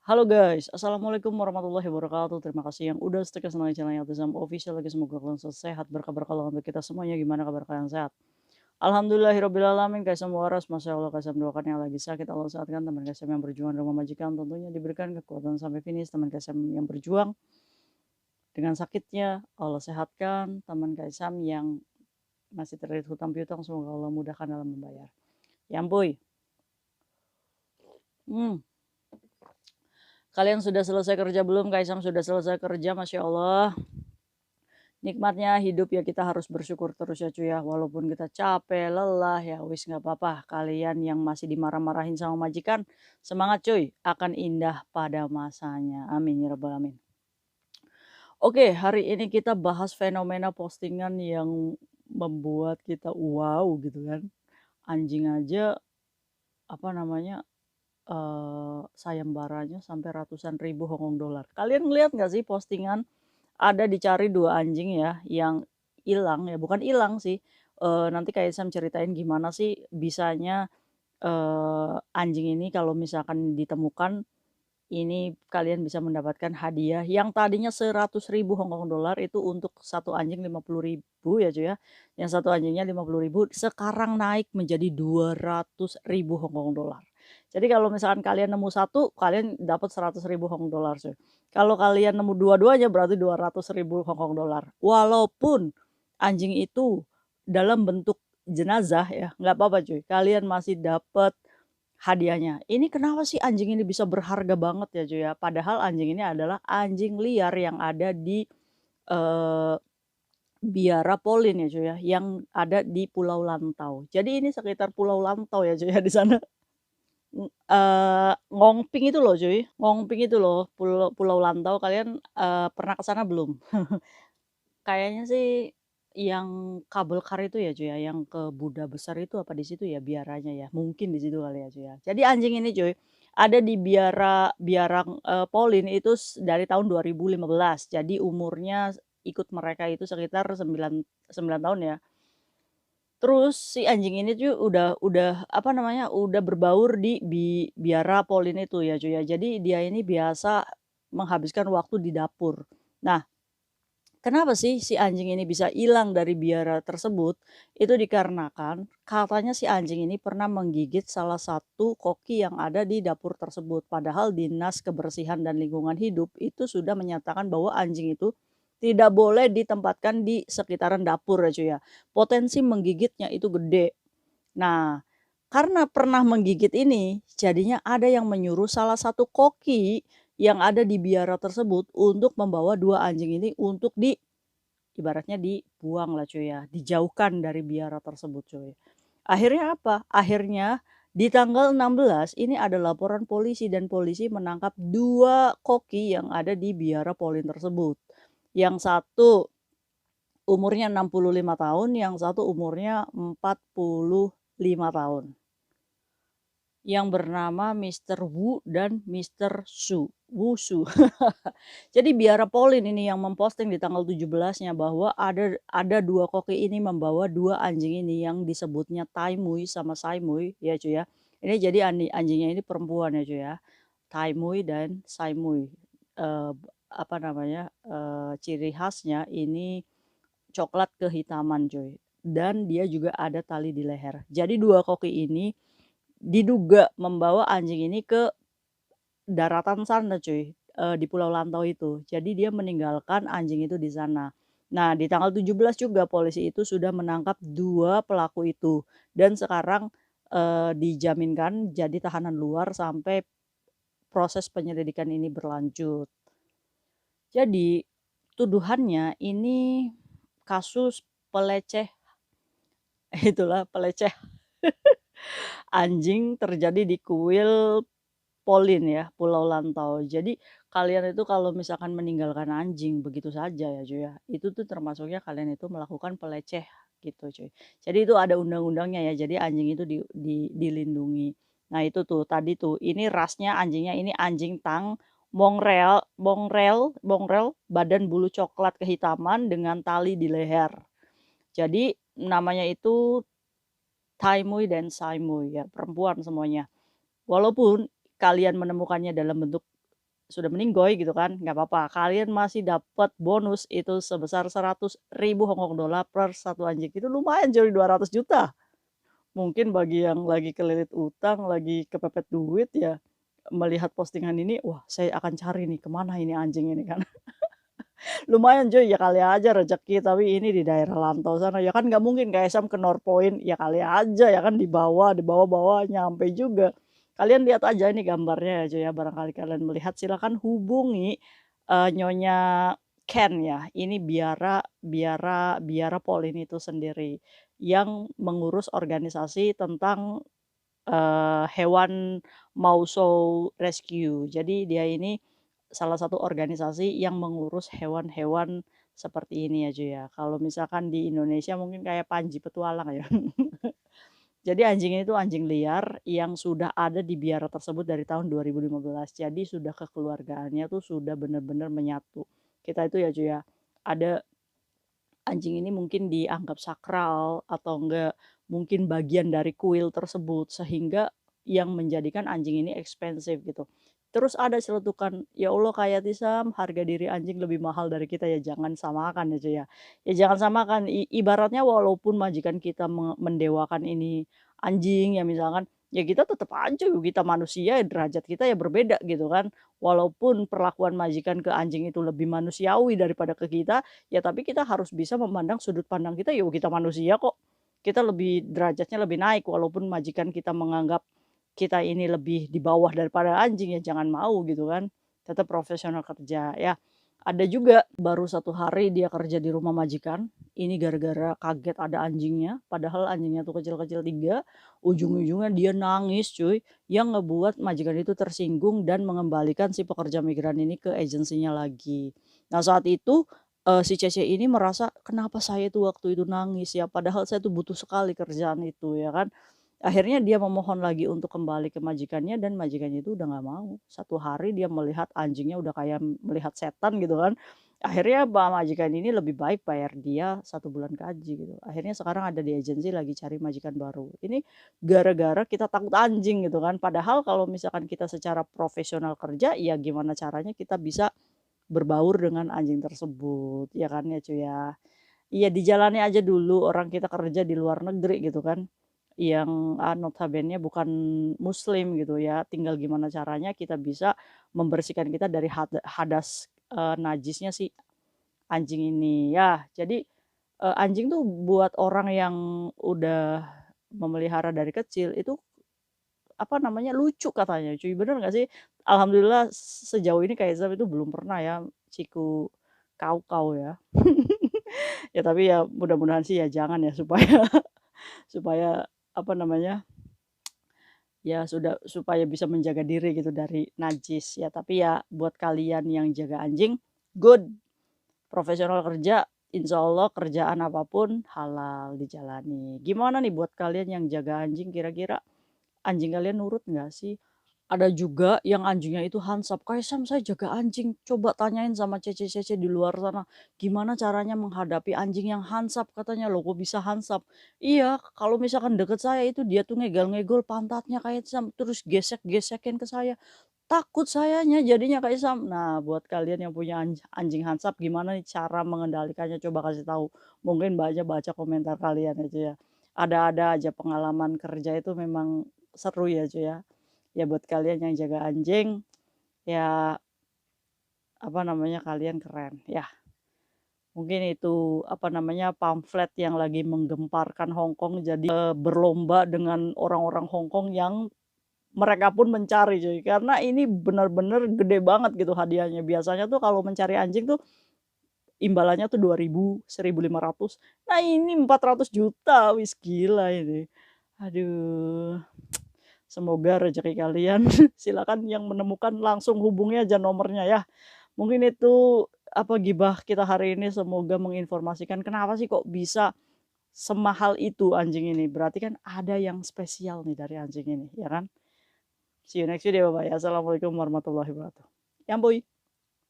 Halo guys, assalamualaikum warahmatullahi wabarakatuh. Terima kasih yang udah setia sama channel Autism Official lagi. Semoga kalian selalu sehat, berkabar kalau untuk kita semuanya. Gimana kabar kalian sehat? Alhamdulillahirobbilalamin. Kaisam waras, masya Allah. Kaisam doakan yang lagi sakit Allah sehatkan. Teman Kaisam yang berjuang dengan majikan tentunya diberikan kekuatan sampai finish. Teman Kaisam yang berjuang dengan sakitnya Allah sehatkan. Teman Kaisam yang masih terlilit hutang piutang semoga Allah mudahkan dalam membayar. Ya boy. Kalian sudah selesai kerja belum? Kaisam sudah selesai kerja, masya Allah. Nikmatnya hidup ya kita harus bersyukur terus ya cuy ya. Walaupun kita capek, lelah ya wis nggak apa-apa. Kalian yang masih dimarah-marahin sama majikan, semangat cuy. Akan indah pada masanya. Amin ya rabbal alamin. Oke, hari ini kita bahas fenomena postingan yang membuat kita wow gitu kan. Anjing aja apa namanya sayembaranya sampai ratusan ribu Hong Kong dollar. Kalian ngeliat nggak sih postingan ada dicari 2 anjing ya yang hilang ya, bukan hilang sih, nanti Kak Isam ceritain gimana sih bisanya, anjing ini kalau misalkan ditemukan, ini kalian bisa mendapatkan hadiah yang tadinya 100.000 Hong Kong dollar itu untuk satu anjing 50.000 ya cuy ya, yang satu anjingnya 50.000 sekarang naik menjadi 200.000 Hong Kong dollar. Jadi kalau misalkan kalian nemu satu, kalian dapat 100.000 Hong Kong dollar cuy. Kalau kalian nemu dua-duanya berarti 200.000 Hong Kong dollar. Walaupun anjing itu dalam bentuk jenazah ya, nggak apa-apa cuy, kalian masih dapat hadiahnya. Ini kenapa sih anjing ini bisa berharga banget ya cuy ya, padahal anjing ini adalah anjing liar yang ada di, eee, Biara Polin ya cuy ya, yang ada di Pulau Lantau. Jadi ini sekitar Pulau Lantau ya cuy ya di sana. Ngongping itu loh cuy, Ngongping itu loh, Pulau Pulau Lantau. Kalian, pernah ke sana belum? Kayaknya sih yang kabel kar itu ya cuy ya, yang ke Buddha Besar itu apa di situ ya biaranya ya? Mungkin di situ kali ya cuy ya. Jadi anjing ini cuy, ada di biara biara, Polin itu dari tahun 2015. Jadi umurnya ikut mereka itu sekitar 9 tahun ya. Terus si anjing ini tuh udah apa namanya, udah berbaur di biara Polin itu ya cuy ya. Jadi dia ini biasa menghabiskan waktu di dapur. Nah, kenapa sih si anjing ini bisa hilang dari biara tersebut? Itu dikarenakan katanya si anjing ini pernah menggigit salah satu koki yang ada di dapur tersebut. Padahal Dinas Kebersihan dan Lingkungan Hidup itu sudah menyatakan bahwa anjing itu tidak boleh ditempatkan di sekitaran dapur ya cuy ya. Potensi menggigitnya itu gede. Nah, karena pernah menggigit ini, jadinya ada yang menyuruh salah satu koki yang ada di biara tersebut untuk membawa 2 anjing ini untuk ibaratnya dibuang lah cuy ya, dijauhkan dari biara tersebut cuy. Akhirnya apa? Akhirnya di tanggal 16 ini ada laporan polisi dan polisi menangkap 2 koki yang ada di biara Polin tersebut. Yang satu umurnya 65 tahun, yang satu umurnya 45 tahun. Yang bernama Mister Wu dan Mister Su. Wushu. Jadi biara Polin ini yang memposting di tanggal 17-nya bahwa ada 2 koki ini membawa 2 anjing ini yang disebutnya Tai Mui sama Sai Mui ya cuy ya. Ini jadi anjingnya ini perempuan ya cuy ya. Tai Mui dan Sai Mui. Apa namanya, ciri khasnya ini coklat kehitaman cuy. Dan dia juga ada tali di leher. Jadi 2 koki ini diduga membawa anjing ini ke daratan sana cuy, di Pulau Lantau itu. Jadi dia meninggalkan anjing itu di sana. Nah, di tanggal 17 juga polisi itu sudah menangkap 2 pelaku itu dan sekarang, dijaminkan jadi tahanan luar sampai proses penyelidikan ini berlanjut. Jadi, tuduhannya ini kasus peleceh itulah peleceh anjing terjadi di kuil Polin ya, Pulau Lantau. Jadi kalian itu kalau misalkan meninggalkan anjing begitu saja ya cuy ya, itu tuh termasuknya kalian itu melakukan peleceh gitu cuy. Jadi itu ada undang-undangnya ya, jadi anjing itu dilindungi. Nah itu tuh tadi tuh, ini rasnya anjingnya ini anjing tang mongrel mongrel mongrel badan bulu coklat kehitaman dengan tali di leher. Jadi namanya itu Tai Mui dan Sai Mui ya, perempuan semuanya. Walaupun kalian menemukannya dalam bentuk sudah meninggoy gitu kan, nggak apa-apa, kalian masih dapat bonus itu sebesar 100.000 Hong Kong dollar per satu anjing. Itu lumayan coy, 200 juta. Mungkin bagi yang lagi kelilit utang, lagi kepepet duit ya, melihat postingan ini, "Wah, saya akan cari nih, kemana ini anjing ini," kan. Lumayan cuy, ya kali aja rezeki, tapi ini di daerah Lantau sana, ya kan nggak mungkin Kak Esam ke Northpoint, ya kali aja ya kan di bawah-bawah nyampe juga. Kalian lihat aja ini gambarnya ya cuy ya, barangkali kalian melihat silakan hubungi, Nyonya Ken ya, ini biara biara biara Polin itu sendiri, yang mengurus organisasi tentang, hewan Mausou Rescue. Jadi dia ini salah satu organisasi yang mengurus hewan-hewan seperti ini ya, Cuy, ya. Kalau misalkan di Indonesia mungkin kayak Panji Petualang ya. Jadi anjing ini tuh anjing liar yang sudah ada di biara tersebut dari tahun 2015. Jadi sudah kekeluargaannya tuh sudah benar-benar menyatu. Kita itu ya, Cuy, ya, ada anjing ini mungkin dianggap sakral atau enggak mungkin bagian dari kuil tersebut sehingga yang menjadikan anjing ini ekspensif gitu. Terus ada celetukan, "Ya Allah kayak Tisam harga diri anjing lebih mahal dari kita ya jangan samakan ya cuy ya." Ya jangan samakan, ibaratnya walaupun majikan kita mendewakan ini anjing ya misalkan, ya kita tetap aja kita manusia ya derajat kita ya berbeda gitu kan. Walaupun perlakuan majikan ke anjing itu lebih manusiawi daripada ke kita, ya tapi kita harus bisa memandang sudut pandang kita, ya kita manusia kok. Kita lebih derajatnya lebih naik walaupun majikan kita menganggap kita ini lebih di bawah daripada anjing, ya jangan mau gitu kan. Tetap profesional kerja ya. Ada juga baru 1 hari dia kerja di rumah majikan, ini gara-gara kaget ada anjingnya, padahal anjingnya tuh kecil-kecil 3, ujung-ujungnya dia nangis cuy, yang ngebuat majikan itu tersinggung dan mengembalikan si pekerja migran ini ke agensinya lagi. Nah saat itu, si Cece ini merasa, "Kenapa saya tuh waktu itu nangis ya, padahal saya tuh butuh sekali kerjaan itu," ya kan. Akhirnya dia memohon lagi untuk kembali ke majikannya dan majikannya itu udah nggak mau. 1 hari dia melihat anjingnya udah kayak melihat setan gitu kan. Akhirnya majikan ini lebih baik bayar dia 1 bulan gaji gitu. Akhirnya sekarang ada di agensi lagi cari majikan baru. Ini gara-gara kita takut anjing gitu kan. Padahal kalau misalkan kita secara profesional kerja, ya gimana caranya kita bisa berbaur dengan anjing tersebut, ya kan ya cuy ya. Iya dijalani aja dulu orang kita kerja di luar negeri gitu kan, yang, notabene bukan muslim gitu ya, tinggal gimana caranya kita bisa membersihkan kita dari hadas, najisnya si anjing ini. Ya jadi, anjing tuh buat orang yang udah memelihara dari kecil itu, apa namanya, lucu katanya cuy, bener nggak sih? Alhamdulillah sejauh ini kayak Kaisar itu belum pernah ya ciku kau-kau ya. Ya tapi ya mudah-mudahan sih ya jangan ya supaya supaya apa namanya, ya sudah supaya bisa menjaga diri gitu dari najis ya. Tapi ya buat kalian yang jaga anjing, good, profesional kerja, insya Allah kerjaan apapun halal dijalani. Gimana nih buat kalian yang jaga anjing kira-kira anjing kalian nurut nggak sih? Ada juga yang anjingnya itu hansap, "Kaisam saya jaga anjing, coba tanyain sama cece-cece di luar sana, gimana caranya menghadapi anjing yang hansap?" Katanya, "Loh kok bisa hansap?" "Iya, kalau misalkan deket saya itu dia tuh ngegel-ngegol pantatnya Kaisam, terus gesek-gesekin ke saya, takut sayanya jadinya Kaisam." Nah buat kalian yang punya anjing hansap gimana nih cara mengendalikannya coba kasih tahu. Mungkin baca komentar kalian aja ya. Ada-ada aja pengalaman kerja itu memang seru ya cuy ya. Ya buat kalian yang jaga anjing, ya apa namanya, kalian keren. Ya mungkin itu apa namanya, pamflet yang lagi menggemparkan Hong Kong jadi, berlomba dengan orang-orang Hong Kong yang mereka pun mencari cuy, karena ini benar-benar gede banget gitu hadiahnya. Biasanya tuh kalau mencari anjing tuh imbalannya tuh 2.000, 1.500. Nah ini 400 juta, wis gila ini. Aduh. Semoga rezeki kalian silakan yang menemukan langsung hubungi aja nomornya ya. Mungkin itu apa gibah kita hari ini semoga menginformasikan kenapa sih kok bisa semahal itu anjing ini. Berarti kan ada yang spesial nih dari anjing ini, ya kan? See you next video, Bye. Assalamualaikum warahmatullahi wabarakatuh. Yamboy.